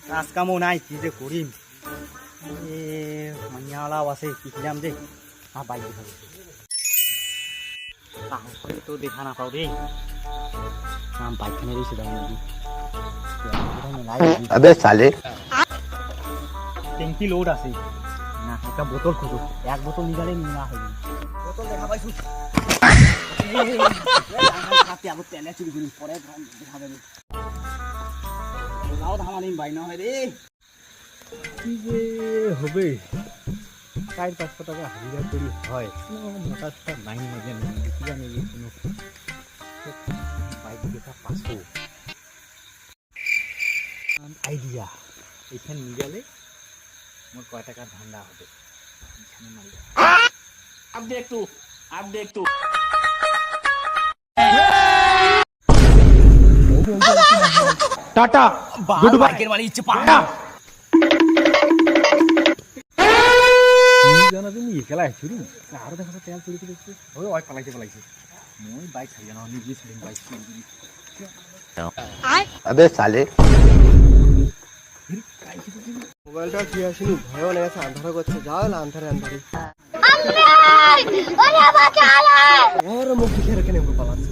কাজ কামও নাই, কি যে করিম। এ মাইয়াওয়ালাও আছে, কিনলাম যে বাইক দেখা তাহলে তো দেখা না পাও রে। বাইকখানে রয়েছে अबे साले ট্যাঙ্কি লোড আছে না, একটা বোতল খুঁজো, এক বোতল নিগালে না হইবে। বোতল দেখা পাইছু তেলে চুরি করি পরে দেখা যাবে। লাও ধামালিম ভাই না হয় রে, কি যে হবে। 400-500 টাকা হাজিরা করি হয়, মোটা সোটা নাই না জানি কি জানি কোনো বাইক দেখা পাঁচশো আইডিয়া। এখানে নিয়ে গেলে মোর কয় টাকার ধান্দা হবে। এখানে মারি আপডেট টাটা গুড বাই। বাইকের মারি ইচ্ছে পা জানা তুমি একেলা চুরি আরো দেখা তেল চুরি করছে। ওই ওই পালাইছে মই বাইক ছাড়ি না, নিজে ছাড়ি বাইক চুরি। अबे साले মোবাইলটা কি আসেনি, ভয়ও লেগেছে, আন্ধার করছে, যাও না আন্ধারে আন্ধারে। মুখ দেখে রেখে নেবো পালাচ্ছে।